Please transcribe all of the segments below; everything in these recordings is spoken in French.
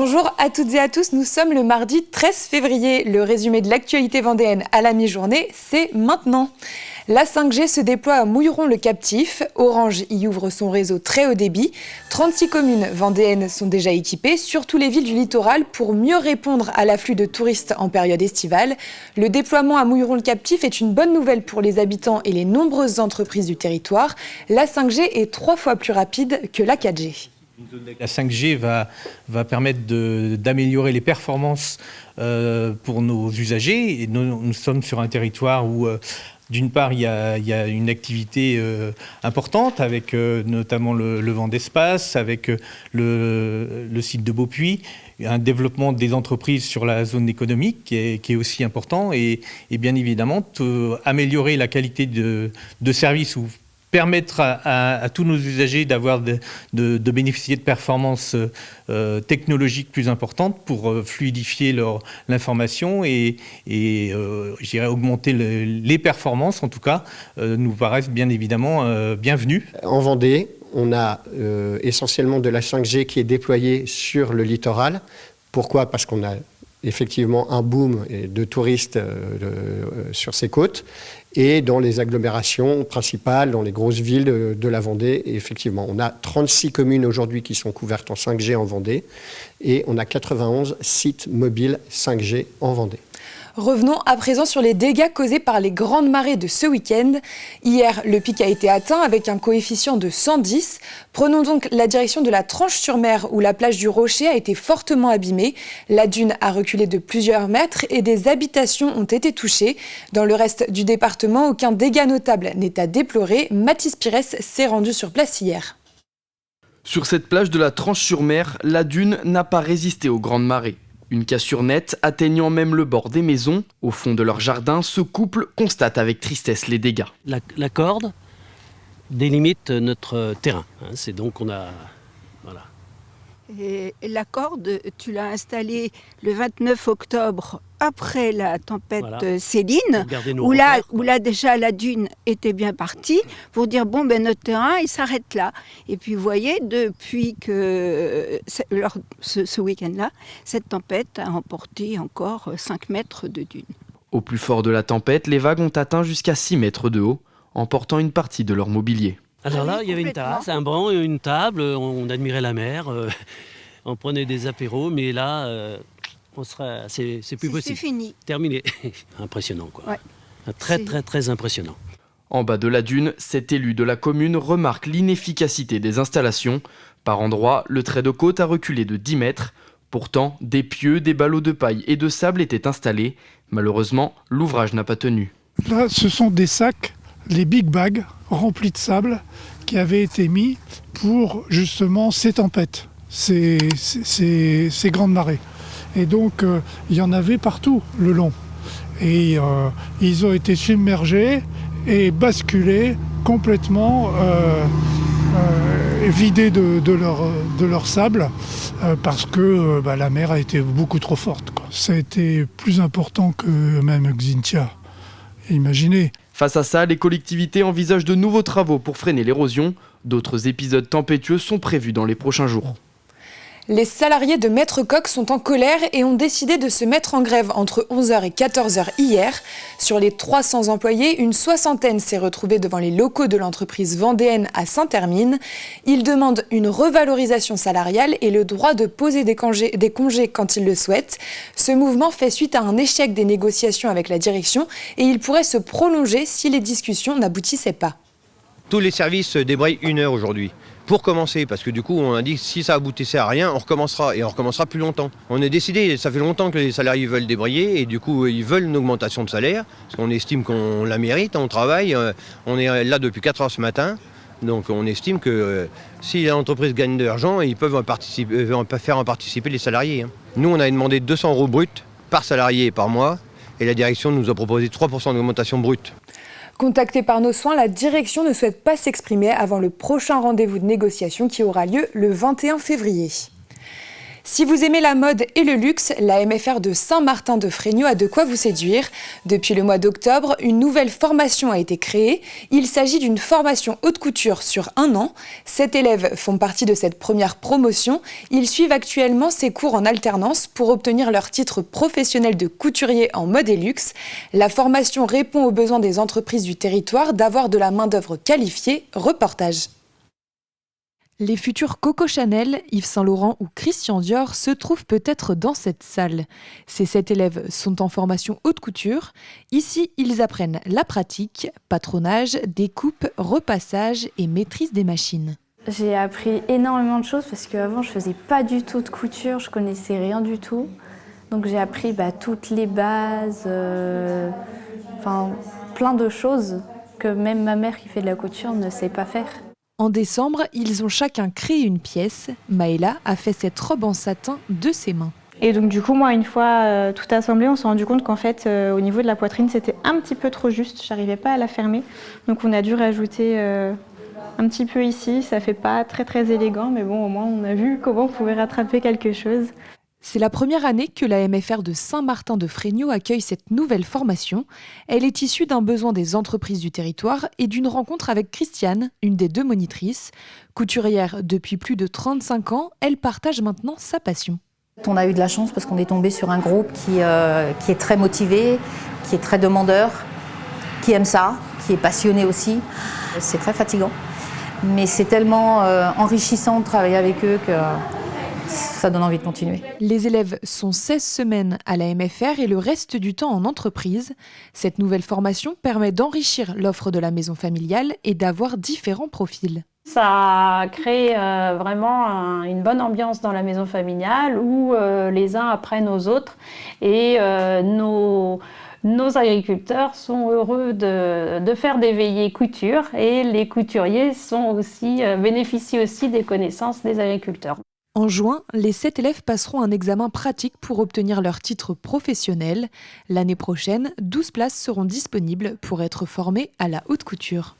Bonjour à toutes et à tous, nous sommes le mardi 13 février. Le résumé de l'actualité vendéenne à la mi-journée, c'est maintenant. La 5G se déploie à Mouilleron-le-Captif. Orange y ouvre son réseau très haut débit. 36 communes vendéennes sont déjà équipées, surtout les villes du littoral, pour mieux répondre à l'afflux de touristes en période estivale. Le déploiement à Mouilleron-le-Captif est une bonne nouvelle pour les habitants et les nombreuses entreprises du territoire. La 5G est 3 fois plus rapide que la 4G. La 5G va permettre d'améliorer les performances pour nos usagers. Et nous sommes sur un territoire où, d'une part, il y a une activité importante avec notamment le vent d'espace, avec le site de Beaupuy, un développement des entreprises sur la zone économique qui est aussi important et bien évidemment améliorer la qualité de service ou permettre à tous nos usagers de bénéficier de performances technologiques plus importantes pour fluidifier l'information et je dirais augmenter les performances, en tout cas, nous paraissent bien évidemment bienvenues. En Vendée, on a essentiellement de la 5G qui est déployée sur le littoral. Pourquoi ? Parce qu'on a effectivement un boom de touristes sur ces côtes et dans les agglomérations principales, dans les grosses villes de la Vendée. Et effectivement, on a 36 communes aujourd'hui qui sont couvertes en 5G en Vendée et on a 91 sites mobiles 5G en Vendée. Revenons à présent sur les dégâts causés par les grandes marées de ce week-end. Hier, le pic a été atteint avec un coefficient de 110. Prenons donc la direction de la Tranche-sur-Mer où la plage du Rocher a été fortement abîmée. La dune a reculé de plusieurs mètres et des habitations ont été touchées. Dans le reste du département, aucun dégât notable n'est à déplorer. Mathis Pires s'est rendu sur place hier. Sur cette plage de la Tranche-sur-Mer, la dune n'a pas résisté aux grandes marées. Une cassure nette atteignant même le bord des maisons. Au fond de leur jardin, ce couple constate avec tristesse les dégâts. La corde délimite notre terrain. C'est donc on a... Voilà. Et la corde, tu l'as installée le 29 octobre après la tempête Céline, où là déjà la dune était bien partie, pour dire notre terrain il s'arrête là. Et puis vous voyez, depuis que ce week-end-là, cette tempête a emporté encore 5 mètres de dune. Au plus fort de la tempête, les vagues ont atteint jusqu'à 6 mètres de haut, emportant une partie de leur mobilier. Alors là, il y avait une terrasse, un banc et une table, on admirait la mer, on prenait des apéros, mais là... c'est plus possible. C'est fini. Terminé. Impressionnant, quoi. Ouais. Très impressionnant. En bas de la dune, cet élu de la commune remarque l'inefficacité des installations. Par endroits, le trait de côte a reculé de 10 mètres. Pourtant, des pieux, des ballots de paille et de sable étaient installés. Malheureusement, l'ouvrage n'a pas tenu. Là, ce sont des sacs, les big bags, remplis de sable, qui avaient été mis pour justement ces tempêtes, ces grandes marées. Et donc, il y en avait partout le long. Et ils ont été submergés et basculés complètement, vidés de leur sable, parce que la mer a été beaucoup trop forte, quoi. Ça a été plus important que même Xynthia. Imaginez. Face à ça, les collectivités envisagent de nouveaux travaux pour freiner l'érosion. D'autres épisodes tempétueux sont prévus dans les prochains jours. Les salariés de Maître Coq sont en colère et ont décidé de se mettre en grève entre 11h et 14h hier. Sur les 300 employés, une soixantaine s'est retrouvée devant les locaux de l'entreprise vendéenne à Saint-Hermine. Ils demandent une revalorisation salariale et le droit de poser des congés quand ils le souhaitent. Ce mouvement fait suite à un échec des négociations avec la direction et il pourrait se prolonger si les discussions n'aboutissaient pas. Tous les services débrayent 1 heure aujourd'hui. Pour commencer, parce que du coup on a dit que si ça aboutissait à rien, on recommencera et on recommencera plus longtemps. On est décidé, ça fait longtemps que les salariés veulent débrayer et du coup ils veulent une augmentation de salaire, parce qu'on estime qu'on la mérite, on travaille, on est là depuis 4 heures ce matin, donc on estime que si l'entreprise gagne de l'argent, ils peuvent faire en participer les salariés. Nous on a demandé 200 € bruts par salarié et par mois, et la direction nous a proposé 3% d'augmentation brute. Contactée par nos soins, la direction ne souhaite pas s'exprimer avant le prochain rendez-vous de négociation qui aura lieu le 21 février. Si vous aimez la mode et le luxe, la MFR de Saint-Martin-de-Fréniaux a de quoi vous séduire. Depuis le mois d'octobre, une nouvelle formation a été créée. Il s'agit d'une formation haute couture sur 1 an. 7 élèves font partie de cette première promotion. Ils suivent actuellement ces cours en alternance pour obtenir leur titre professionnel de couturier en mode et luxe. La formation répond aux besoins des entreprises du territoire d'avoir de la main-d'œuvre qualifiée. Reportage. Les futurs Coco Chanel, Yves Saint Laurent ou Christian Dior se trouvent peut-être dans cette salle. Ces 7 élèves sont en formation haute couture. Ici, ils apprennent la pratique, patronage, découpe, repassage et maîtrise des machines. J'ai appris énormément de choses parce qu'avant, je ne faisais pas du tout de couture, je ne connaissais rien du tout. Donc j'ai appris toutes les bases, plein de choses que même ma mère qui fait de la couture ne sait pas faire. En décembre, ils ont chacun créé une pièce. Maëla a fait cette robe en satin de ses mains. Et donc du coup, moi, une fois tout assemblé, on s'est rendu compte qu'en fait, au niveau de la poitrine, c'était un petit peu trop juste. J'arrivais pas à la fermer. Donc on a dû rajouter un petit peu ici. Ça fait pas très très élégant, mais bon, au moins on a vu comment on pouvait rattraper quelque chose. C'est la première année que la MFR de Saint-Martin-de-Fréniaux accueille cette nouvelle formation. Elle est issue d'un besoin des entreprises du territoire et d'une rencontre avec Christiane, une des 2 monitrices. Couturière depuis plus de 35 ans, elle partage maintenant sa passion. On a eu de la chance parce qu'on est tombé sur un groupe qui est très motivé, qui est très demandeur, qui aime ça, qui est passionné aussi. C'est très fatigant, mais c'est tellement enrichissant de travailler avec eux que ça donne envie de continuer. Les élèves sont 16 semaines à la MFR et le reste du temps en entreprise. Cette nouvelle formation permet d'enrichir l'offre de la maison familiale et d'avoir différents profils. Ça crée vraiment une bonne ambiance dans la maison familiale où les uns apprennent aux autres et nos agriculteurs sont heureux de faire des veillées couture et les couturiers bénéficient aussi des connaissances des agriculteurs. En juin, les 7 élèves passeront un examen pratique pour obtenir leur titre professionnel. L'année prochaine, 12 places seront disponibles pour être formés à la haute couture.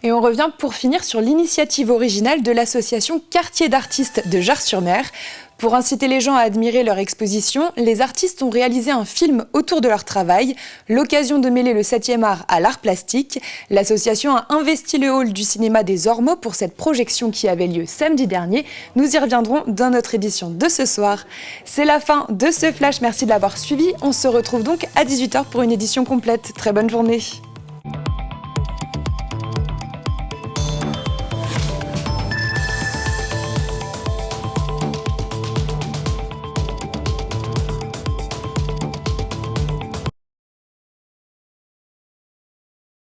Et on revient pour finir sur l'initiative originale de l'association Quartier d'artistes de Jars-sur-Mer. Pour inciter les gens à admirer leur exposition, les artistes ont réalisé un film autour de leur travail, l'occasion de mêler le 7e art à l'art plastique. L'association a investi le hall du cinéma des Ormeaux pour cette projection qui avait lieu samedi dernier. Nous y reviendrons dans notre édition de ce soir. C'est la fin de ce flash, merci de l'avoir suivi. On se retrouve donc à 18h pour une édition complète. Très bonne journée.